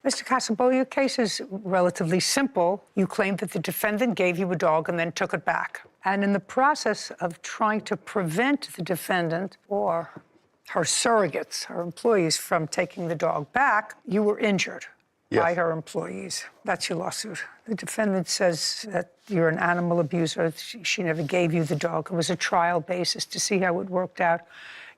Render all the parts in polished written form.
Mr. Casabo, your case is relatively simple. You claim that the defendant gave you a dog and then took it back. And in the process of trying to prevent the defendant or her surrogates, her employees, from taking the dog back, you were injured by her employees. That's your lawsuit. The defendant says that you're an animal abuser. She never gave you the dog. It was a trial basis to see how it worked out.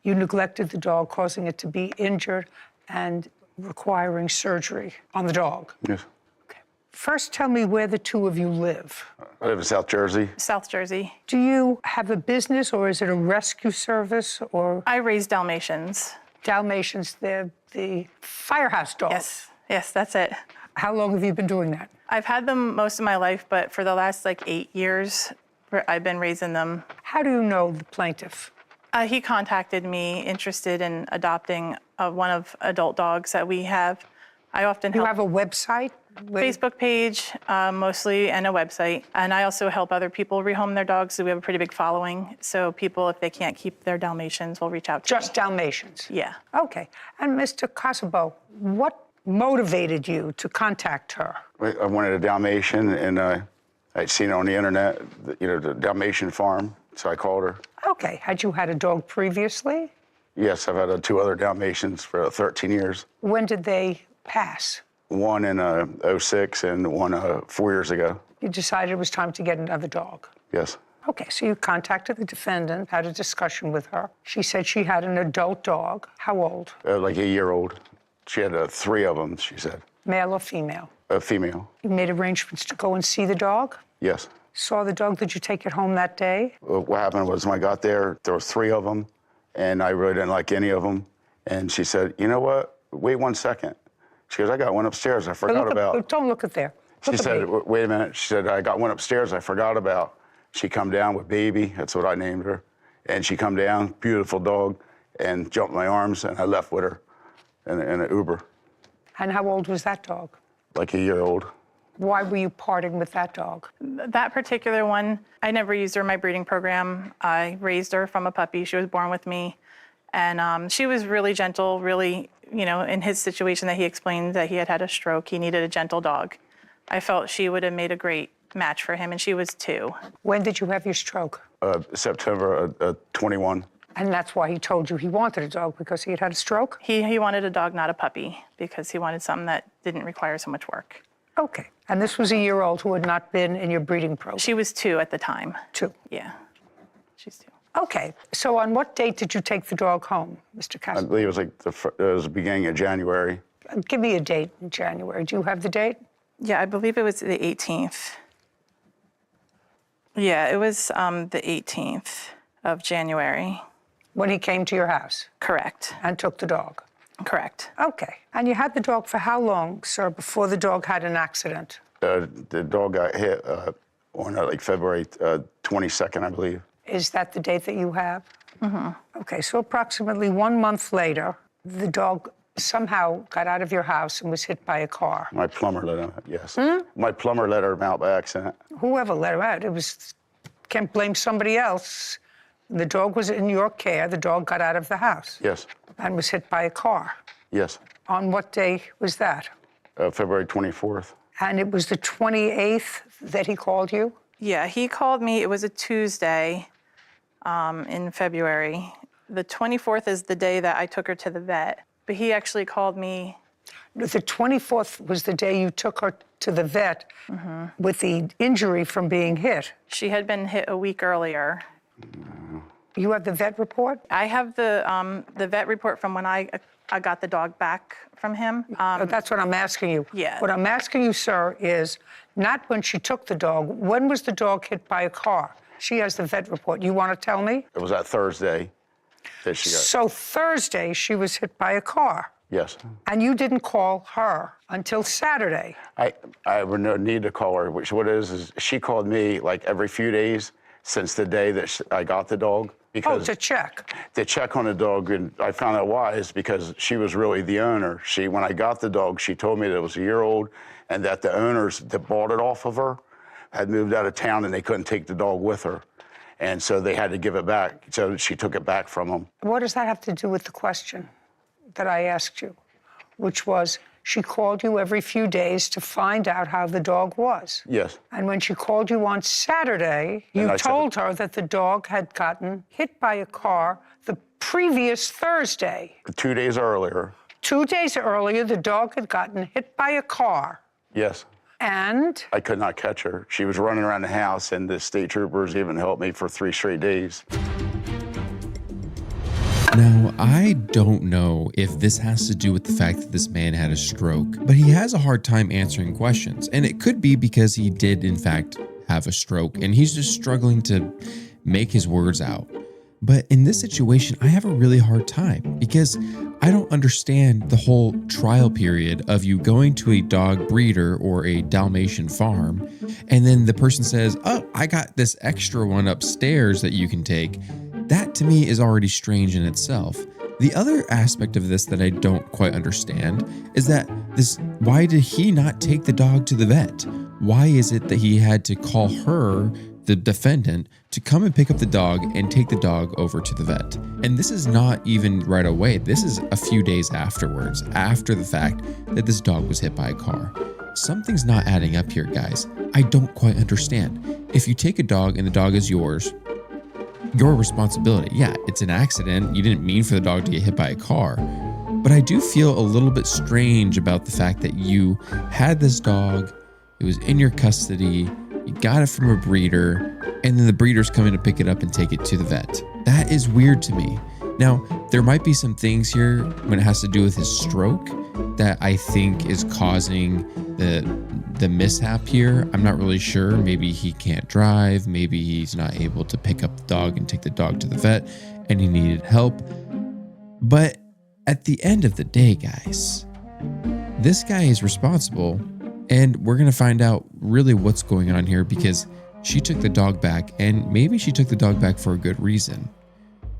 You neglected the dog, causing it to be injured and requiring surgery on the dog. Yes. Okay. First, tell me where the two of you live. I live in South Jersey. South Jersey. Do you have a business, or is it a rescue service, or? I raise Dalmatians. Dalmatians, they're the firehouse dogs. Yes, that's it. How long have you been doing that? I've had them most of my life, but for the last 8 years, I've been raising them. How do you know the plaintiff? He contacted me interested in adopting one of adult dogs that we have. I often help. You have a website? Facebook page, mostly, and a website. And I also help other people rehome their dogs, so we have a pretty big following. So people, if they can't keep their Dalmatians, will reach out to me. Just Dalmatians? Yeah. Okay. And Mr. Casabo, what motivated you to contact her? I wanted a Dalmatian, and I'd seen it on the internet, the Dalmatian farm, so I called her. Okay. Had you had a dog previously? Yes, I've had 2 other Dalmatians for 13 years. When did they pass? One in '06 and one 4 years ago. You decided it was time to get another dog? Yes. Okay, so you contacted the defendant, had a discussion with her. She said she had an adult dog. How old? Like a year old. She had 3 of them, she said. Male or female? A female. You made arrangements to go and see the dog? Yes. Saw the dog. Did you take it home that day? What happened was when I got there were 3 of them, and I really didn't like any of them. And she said, you know what? Wait 1 second. She goes, I got one upstairs I forgot about. Don't look at there. She said, wait a minute. She said, I got one upstairs I forgot about. She come down with Baby, that's what I named her. And she come down, beautiful dog, and jumped in my arms, and I left with her in an Uber. And how old was that dog? Like a year old. Why were you parting with that dog? That particular one, I never used her in my breeding program. I raised her from a puppy. She was born with me. And she was really gentle, really, in his situation that he explained that he had had a stroke, he needed a gentle dog. I felt she would have made a great match for him, and she was 2. When did you have your stroke? September 21. And that's why he told you he wanted a dog, because he had had a stroke? He wanted a dog, not a puppy, because he wanted something that didn't require so much work. Okay. And this was a year old who had not been in your breeding program? She was 2 at the time. 2? Yeah, she's 2. Okay. So on what date did you take the dog home, Mr. I Castle? believe it was the beginning of January. Give me a date in January. Do you have the date? Yeah, I believe it was the 18th. Yeah, it was the 18th of January. When he came to your house? Correct. And took the dog? Correct. Okay. And you had the dog for how long, sir, before the dog had an accident? The dog got hit on February 22nd, I believe. Is that the date that you have? Mm-hmm. Okay, so approximately 1 month later, the dog somehow got out of your house and was hit by a car. My plumber let him out, yes. My plumber let him out by accident. Whoever let him out, can't blame somebody else. The dog was in your care. The dog got out of the house. Yes. And was hit by a car. Yes. On what day was that? February 24th. And it was the 28th that he called you? Yeah, he called me. It was a Tuesday in February. The 24th is the day that I took her to the vet. But he actually called me. The 24th was the day you took her to the vet with the injury from being hit. She had been hit a week earlier. You have the vet report? I have the vet report from when I got the dog back from him. That's what I'm asking you. Yeah. What I'm asking you, sir, is not when she took the dog. When was the dog hit by a car? She has the vet report. You want to tell me? It was that Thursday that she got. So Thursday, she was hit by a car. Yes. And you didn't call her until Saturday. I would no need to call her. Which what it is she called me every few days since the day that I got the dog. Because to check. To check on the dog, and I found out why is because she was really the owner. When I got the dog, she told me that it was a year old, and that the owners that bought it off of her had moved out of town, and they couldn't take the dog with her, and so they had to give it back. So she took it back from them. What does that have to do with the question that I asked you, which was, she called you every few days to find out how the dog was. Yes. And when she called you on Saturday, you I told her that the dog had gotten hit by a car the previous Thursday. 2 days earlier. 2 days earlier, the dog had gotten hit by a car. Yes. And I could not catch her. She was running around the house, and the state troopers even helped me for 3 straight days. Now, I don't know if this has to do with the fact that this man had a stroke, but he has a hard time answering questions. And it could be because he did, in fact, have a stroke, and he's just struggling to make his words out. But in this situation, I have a really hard time because I don't understand the whole trial period of you going to a dog breeder or a Dalmatian farm, and then the person says, "Oh, I got this extra one upstairs that you can take." That to me is already strange in itself. The other aspect of this that I don't quite understand is that why did he not take the dog to the vet? Why is it that he had to call her, the defendant, to come and pick up the dog and take the dog over to the vet? And this is not even right away. This is a few days afterwards, after the fact that this dog was hit by a car. Something's not adding up here, guys. I don't quite understand. If you take a dog and the dog is yours, your responsibility. Yeah, it's an accident. You didn't mean for the dog to get hit by a car. But I do feel a little bit strange about the fact that you had this dog, it was in your custody, you got it from a breeder, and then the breeder's coming to pick it up and take it to the vet. That is weird to me. Now, there might be some things here when it has to do with his stroke that I think is causing the mishap here. I'm not really sure. Maybe he can't drive. Maybe he's not able to pick up the dog and take the dog to the vet and he needed help. But at the end of the day, guys, this guy is responsible, and we're going to find out really what's going on here because she took the dog back, and maybe she took the dog back for a good reason.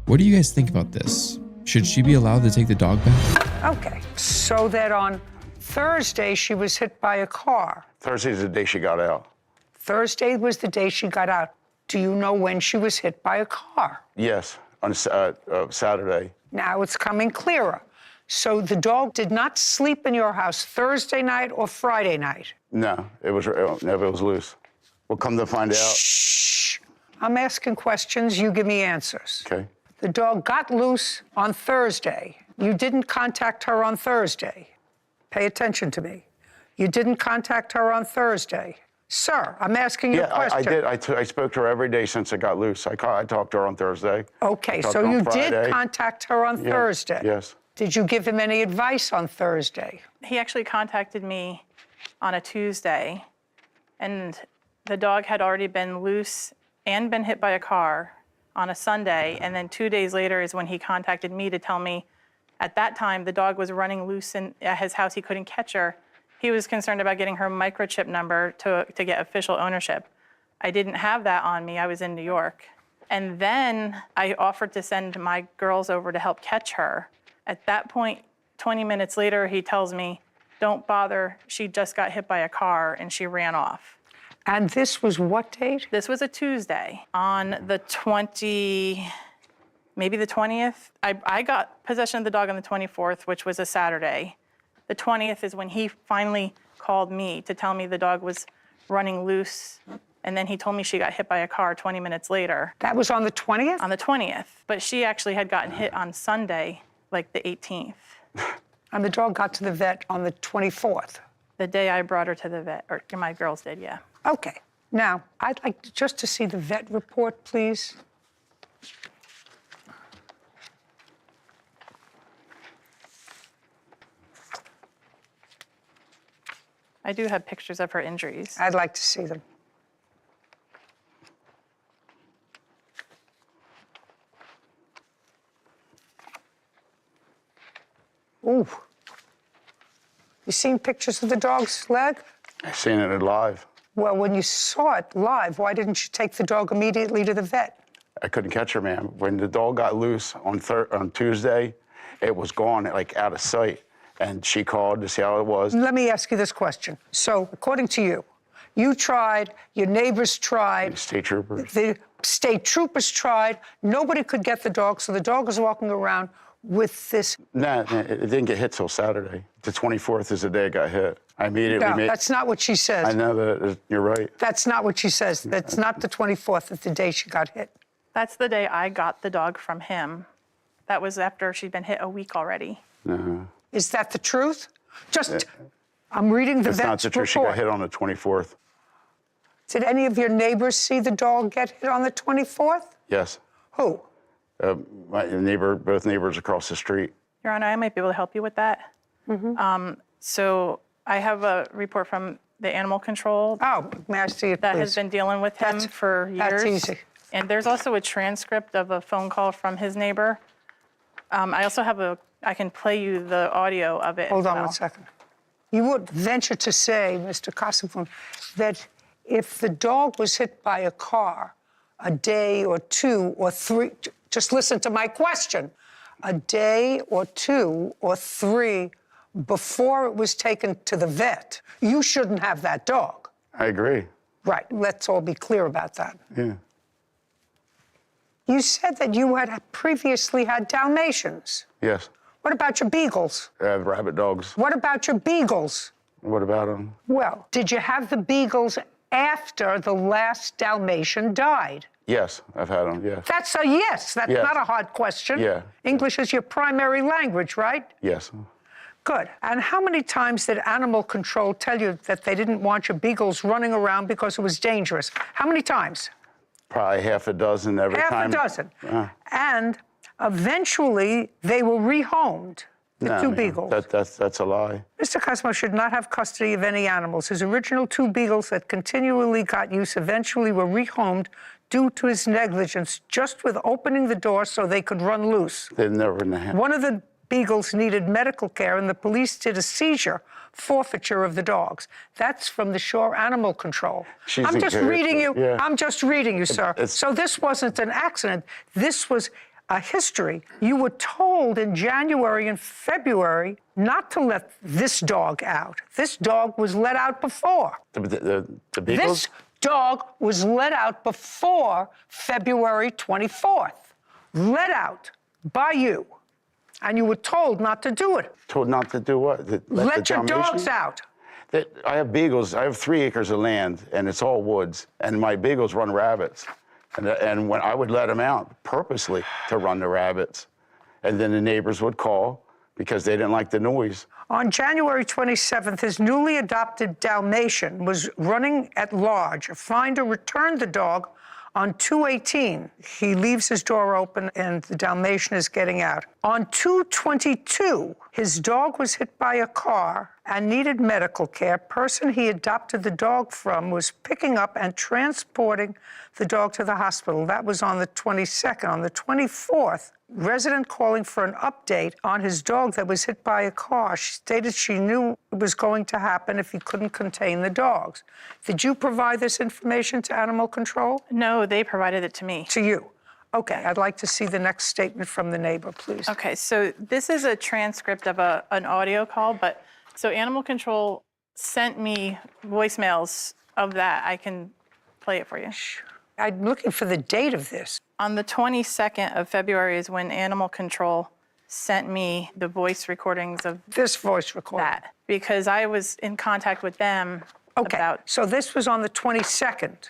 What do you guys think about this? Should she be allowed to take the dog back? okay, so that on Thursday she was hit by a car. Thursday's the day she got out. Thursday was the day she got out. Do you know when she was hit by a car? Yes, on Saturday. Now it's coming clearer. So the dog did not sleep in your house Thursday night or Friday night? No, it was loose. We'll come to find out. Shh. I'm asking questions, you give me answers. Okay. The dog got loose on Thursday. You didn't contact her on Thursday. Pay attention to me. You didn't contact her on Thursday. Sir, I'm asking you a question. I did. I spoke to her every day since it got loose. I talked to her on Thursday. Okay, so you did contact her on Thursday? Yes. Did you give him any advice on Thursday? He actually contacted me on a Tuesday, and the dog had already been loose and been hit by a car on a Sunday, and then 2 days later is when he contacted me to tell me at that time the dog was running loose at his house. He couldn't catch her. He was concerned about getting her microchip number to get official ownership. I didn't have that on me. I was in New York. And then I offered to send my girls over to help catch her. At that point, 20 minutes later, he tells me, "Don't bother. She just got hit by a car and she ran off." And this was what date? This was a Tuesday. On the 20th, I got possession of the dog on the 24th, which was a Saturday. The 20th is when he finally called me to tell me the dog was running loose. And then he told me she got hit by a car 20 minutes later. That was on the 20th? On the 20th. But she actually had gotten hit on Sunday, like the 18th. And the dog got to the vet on the 24th? The day I brought her to the vet, or my girls did, yeah. Okay. Now, I'd like just to see the vet report, please. I do have pictures of her injuries. I'd like to see them. Ooh. You seen pictures of the dog's leg? I seen it live. Well, when you saw it live, why didn't you take the dog immediately to the vet? I couldn't catch her, ma'am. When the dog got loose on Tuesday, it was gone, like out of sight. And she called to see how it was. Let me ask you this question. So, according to you, you tried, your neighbors tried. State troopers. The state troopers tried. Nobody could get the dog, so the dog was walking around with this? No, it didn't get hit till Saturday. The 24th is the day it got hit. I immediately No, made. that's not what she says. I know that you're right. That's not what she says. That's not the 24th of the day she got hit. That's the day I got the dog from him. That was after she'd been hit a week already. Is that the truth? Just, I'm reading the It's not vet's the truth. She got report. hit on the 24th. Did any of your neighbors see the dog get hit on the 24th? Yes. Who? My neighbor, both neighbors across the street. Your Honor, I might be able to help you with that. So I have a report from the animal control Oh, may I see it, that please? has been dealing with him for years. That's easy. And there's also a transcript of a phone call from his neighbor. I also have I can play you the audio of it. Hold as on well. one second. You would venture to say, Mr. Kosovo, that if the dog was hit by a car a day or 2 or 3, just listen to my question, a day or 2 or 3 before it was taken to the vet, you shouldn't have that dog. I agree. Right, let's all be clear about that. Yeah. You said that you had previously had Dalmatians. Yes. What about your beagles? I have rabbit dogs. What about your beagles? What about them? Well, did you have the beagles after the last Dalmatian died? Yes, I've had them. Yes. That's a yes. That's Yes. not a hard question. Yeah. English is your primary language, right? Yes. Good. And how many times did animal control tell you that they didn't want your beagles running around because it was dangerous? How many times? Probably half a dozen every Half time. a dozen. And eventually they were rehomed, the No, two ma'am. beagles. That's a lie. Mr. Cosmo should not have custody of any animals. His original 2 beagles that continually got use eventually were rehomed due to his negligence, just with opening the door so they could run loose. They've never in the hand. One of the beagles needed medical care, and the police did a seizure forfeiture of the dogs. That's from the Shore Animal Control. She's I'm a just character, reading you. yeah. I'm just reading you, sir. It's- So this wasn't an accident. This was a history. You were told in January and February not to let this dog out. This dog was let out before. The beagles? This dog was let out before February 24th. Let out by you. And you were told not to do it. Told not to do what? Let your dogs out. I have beagles. I have 3 acres of land, and it's all woods. And my beagles run rabbits. And when I would let them out purposely to run the rabbits. And then the neighbors would call because they didn't like the noise. On January 27th, his newly adopted Dalmatian was running at large. A finder returned the dog on 2/18. He leaves his door open and the Dalmatian is getting out. On 2/22, his dog was hit by a car and needed medical care. Person he adopted the dog from was picking up and transporting the dog to the hospital. That was on the 22nd. On the 24th, resident calling for an update on his dog that was hit by a car. She stated she knew it was going to happen if he couldn't contain the dogs. Did you provide this information to Animal Control? No, they provided it to me. To you? Okay, I'd like to see the next statement from the neighbor, please. Okay, so this is a transcript of an audio call, but so Animal Control sent me voicemails of that. I can play it for you. I'm looking for the date of this. On the 22nd of February is when Animal Control sent me the voice recordings of This voice recording. that because I was in contact with them Okay, about so this was on the 22nd.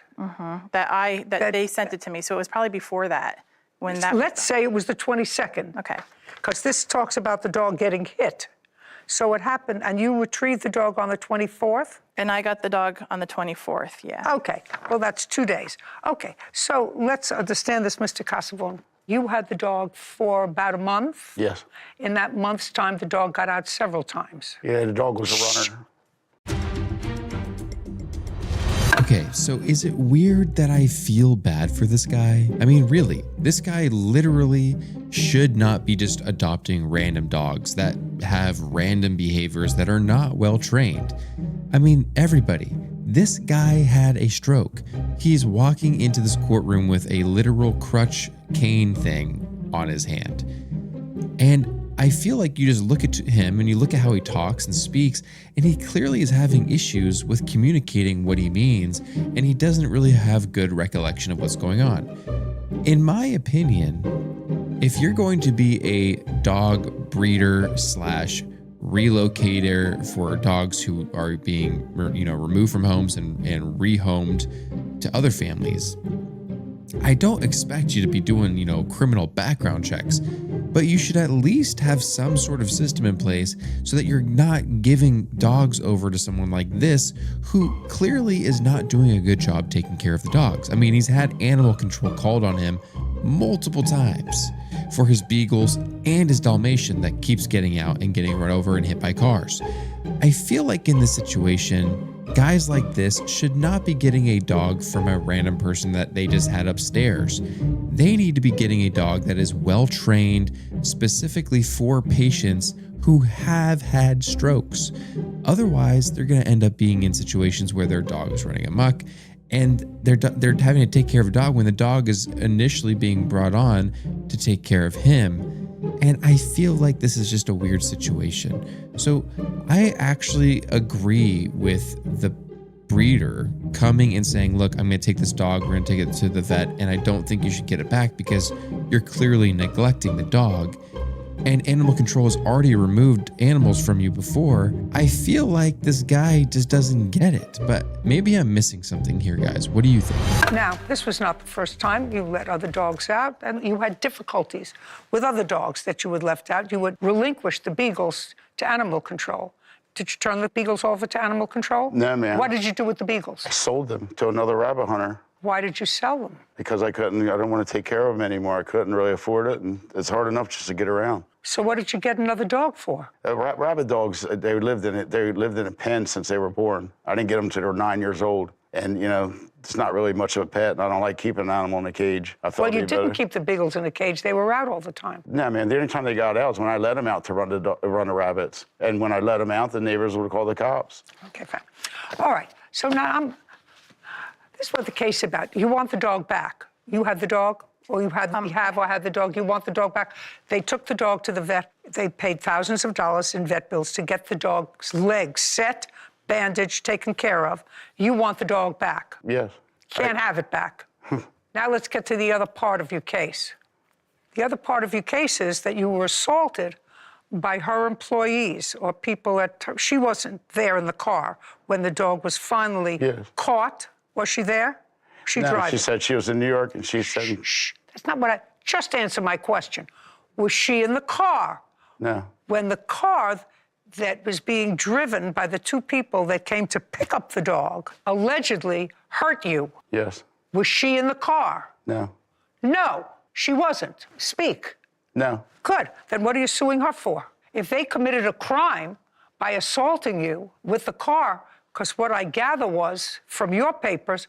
that they sent it to me. So it was probably before that when that. Let's say it was the 22nd. Okay. Because this talks about the dog getting hit. So it happened, and you retrieved the dog on the 24th? And I got the dog on the 24th, yeah. Okay, well, that's 2 days. Okay, so let's understand this, Mr. Casavone. You had the dog for about a month? Yes. In that month's time, the dog got out several times. Yeah, the dog was a runner. Okay, so is it weird that I feel bad for this guy? I mean, really, this guy literally should not be just adopting random dogs that have random behaviors that are not well trained. I mean, everybody, this guy had a stroke. He's walking into this courtroom with a literal crutch cane thing on his hand. And I feel like you just look at him and you look at how he talks and speaks, and he clearly is having issues with communicating what he means, and he doesn't really have good recollection of what's going on. In my opinion, If you're going to be a dog breeder slash relocator for dogs who are being, removed from homes and rehomed to other families, I don't expect you to be doing, criminal background checks, but you should at least have some sort of system in place so that you're not giving dogs over to someone like this who clearly is not doing a good job taking care of the dogs. I mean, he's had animal control called on him multiple times for his beagles and his Dalmatian that keeps getting out and getting run over and hit by cars. I feel like in this situation, guys like this should not be getting a dog from a random person that they just had upstairs. They need to be getting a dog that is well trained specifically for patients who have had strokes. Otherwise, they're going to end up being in situations where their dog is running amok and they're having to take care of a dog when the dog is initially being brought on to take care of him. And I feel like this is just a weird situation. So I actually agree with the breeder coming and saying, look, I'm going to take this dog, we're going to take it to the vet, and I don't think you should get it back because you're clearly neglecting the dog. And animal control has already removed animals from you before. I feel like this guy just doesn't get it, but maybe I'm missing something here, guys. What do you think? Now, this was not the first time you let other dogs out, and you had difficulties with other dogs that you had left out. You would relinquish the beagles to animal control. Did you turn the beagles over to animal control? No, ma'am. What did you do with the beagles? I sold them to another rabbit hunter. Why did you sell them? Because I didn't want to take care of them anymore. I couldn't really afford it, and it's hard enough just to get around. So what did you get another dog for? Rabbit dogs, they lived in a pen since they were born. I didn't get them till they were 9 years old. And, it's not really much of a pet, and I don't like keeping an animal in a cage. Well, you didn't keep the beagles in a cage. They were out all the time. No, man, the only time they got out was when I let them out to run the rabbits. And when I let them out, the neighbors would call the cops. Okay, fine. All right, so now this is what the case is about. You want the dog back. You had the dog, or you had the dog. You want the dog back. They took the dog to the vet. They paid thousands of dollars in vet bills to get the dog's legs set, bandaged, taken care of. You want the dog back. Yes. Can't have it back. Now let's get to the other part of your case. The other part of your case is that you were assaulted by her employees or people she wasn't there in the car when the dog was finally caught. Was she there? She driving. She said she was in New York, and she said... Shh. That's not what just answer my question. Was she in the car? No. When the car that was being driven by the two people that came to pick up the dog allegedly hurt you? Yes. Was she in the car? No. No, she wasn't. Speak. No. Good. Then what are you suing her for? If they committed a crime by assaulting you with the car, because what I gather was from your papers,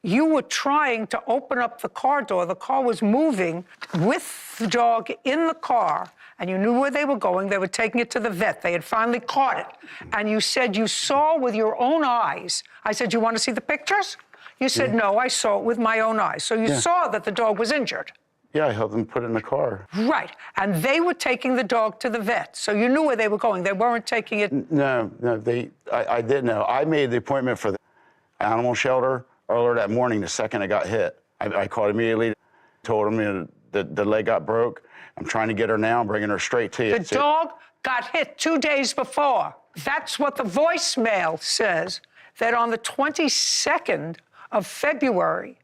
you were trying to open up the car door. The car was moving with the dog in the car, and you knew where they were going. They were taking it to the vet. They had finally caught it. And you said you saw with your own eyes. I said, you want to see the pictures? You said, no, I saw it with my own eyes. So you saw that the dog was injured. Yeah, I helped them put it in the car. Right. And they were taking the dog to the vet. So you knew where they were going. They weren't taking it. No, I didn't know. I made the appointment for the animal shelter earlier that morning, the second I got hit. I called immediately, told them that the leg got broke. I'm trying to get her now. I'm bringing her straight to you. The dog got hit 2 days before. That's what the voicemail says, that on the 22nd of February,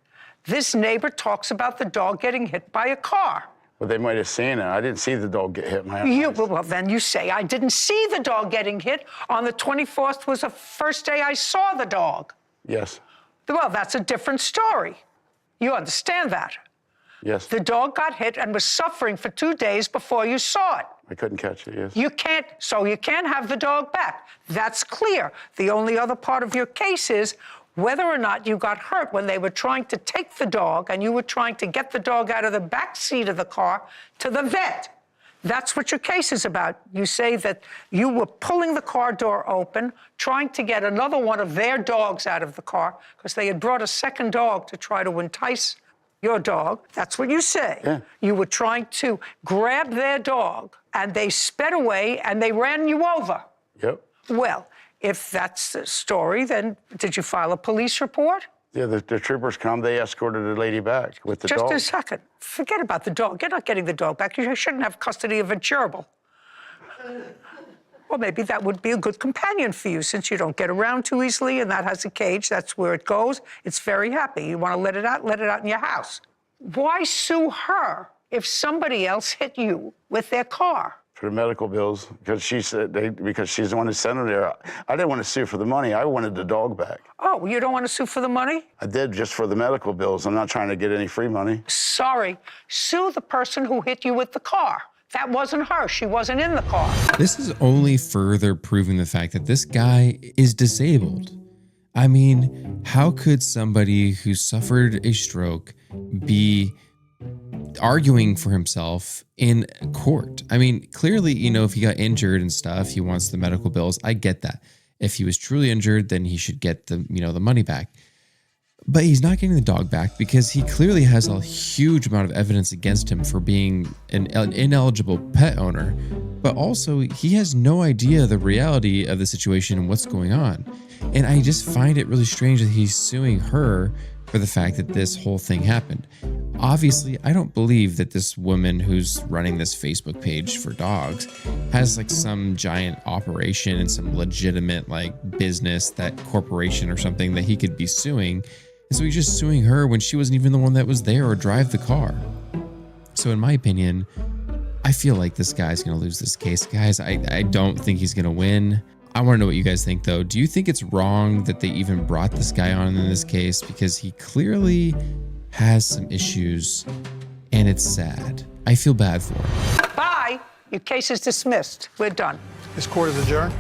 this neighbor talks about the dog getting hit by a car. Well, they might have seen it. I didn't see the dog get hit. Well, then you say, I didn't see the dog getting hit. On the 24th was the first day I saw the dog. Yes. Well, that's a different story. You understand that? Yes. The dog got hit and was suffering for 2 days before you saw it. I couldn't catch it, yes. You can't have the dog back. That's clear. The only other part of your case is whether or not you got hurt when they were trying to take the dog and you were trying to get the dog out of the back seat of the car to the vet. That's what your case is about. You say that you were pulling the car door open, trying to get another one of their dogs out of the car because they had brought a second dog to try to entice your dog. That's what you say. Yeah. You were trying to grab their dog and they sped away and they ran you over. Yep. Well, if that's the story, then did you file a police report? Yeah, the troopers come, they escorted the lady back with the Just dog. a second. Forget about the dog. You're not getting the dog back. You shouldn't have custody of a gerbil. Or maybe that would be a good companion for you since you don't get around too easily and that has a cage. That's where it goes. It's very happy. You want to let it out in your house. Why sue her if somebody else hit you with their car? For the medical bills, because she said because she's the one who sent them there. I didn't want to sue for the money. I wanted the dog back. Oh, you don't want to sue for the money? I did just for the medical bills. I'm not trying to get any free money. Sorry. Sue the person who hit you with the car. That wasn't her. She wasn't in the car. This is only further proving the fact that this guy is disabled. I mean, how could somebody who suffered a stroke be arguing for himself in court? I mean, clearly, if he got injured and stuff, he wants the medical bills. I get that. If he was truly injured, then he should get the money back. But he's not getting the dog back because he clearly has a huge amount of evidence against him for being an ineligible pet owner. But also, he has no idea the reality of the situation and what's going on. And I just find it really strange that he's suing her for the fact that this whole thing happened. Obviously, I don't believe that this woman who's running this Facebook page for dogs has like some giant operation and some legitimate like business, that corporation or something that he could be suing. And so he's just suing her when she wasn't even the one that was there or drive the car. So in my opinion, I feel like this guy's going to lose this case. Guys, I don't think he's going to win. I want to know what you guys think, though. Do you think it's wrong that they even brought this guy on in this case? Because he clearly has some issues, and it's sad. I feel bad for him. Bye. Your case is dismissed. We're done. This court is adjourned.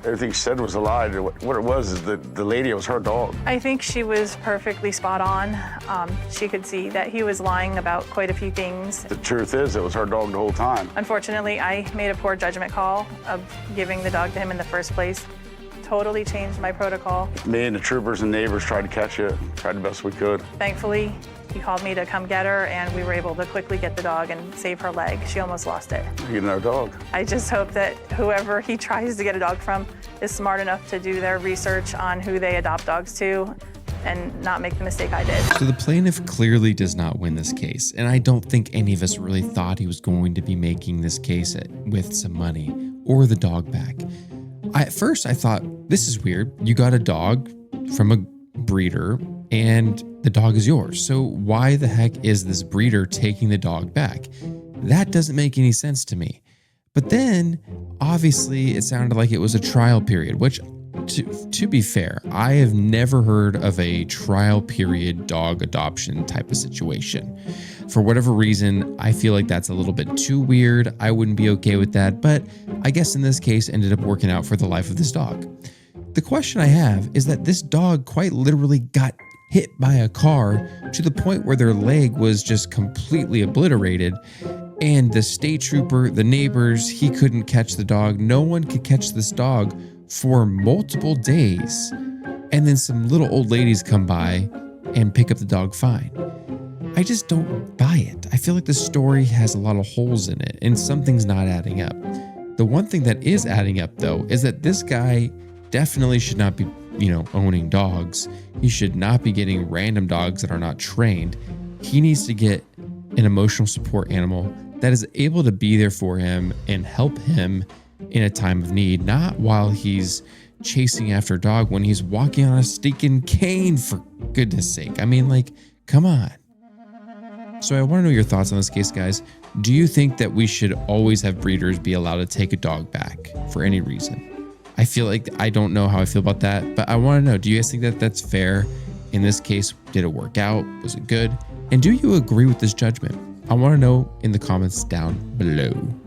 Everything she said was a lie. What it was is the lady, it was her dog. I think she was perfectly spot on. She could see that he was lying about quite a few things. The truth is, it was her dog the whole time. Unfortunately, I made a poor judgment call of giving the dog to him in the first place. Totally changed my protocol. Me and the troopers and neighbors tried to catch it, tried the best we could. Thankfully, he called me to come get her, and we were able to quickly get the dog and save her leg. She almost lost it. You get another dog. I just hope that whoever he tries to get a dog from is smart enough to do their research on who they adopt dogs to and not make the mistake I did. So the plaintiff clearly does not win this case, and I don't think any of us really thought he was going to be making this case with some money or the dog back. At first, I thought, this is weird. You got a dog from a breeder, and the dog is yours. So why the heck is this breeder taking the dog back? That doesn't make any sense to me. But then, obviously, it sounded like it was a trial period, which, to be fair, I have never heard of a trial period dog adoption type of situation. For whatever reason, I feel like that's a little bit too weird. I wouldn't be okay with that, but I guess in this case ended up working out for the life of this dog. The question I have is that this dog quite literally got hit by a car to the point where their leg was just completely obliterated. And the state trooper, the neighbors, he couldn't catch the dog. No one could catch this dog for multiple days. And then some little old ladies come by and pick up the dog fine. I just don't buy it. I feel like the story has a lot of holes in it and something's not adding up. The one thing that is adding up, though, is that this guy definitely should not be, owning dogs. He should not be getting random dogs that are not trained. He needs to get an emotional support animal that is able to be there for him and help him in a time of need, not while he's chasing after a dog when he's walking on a stinking cane, for goodness sake. I mean, come on. So I want to know your thoughts on this case, guys. Do you think that we should always have breeders be allowed to take a dog back for any reason? I feel like I don't know how I feel about that, but I want to know, do you guys think that that's fair? In this case, did it work out? Was it good? And do you agree with this judgment? I want to know in the comments down below.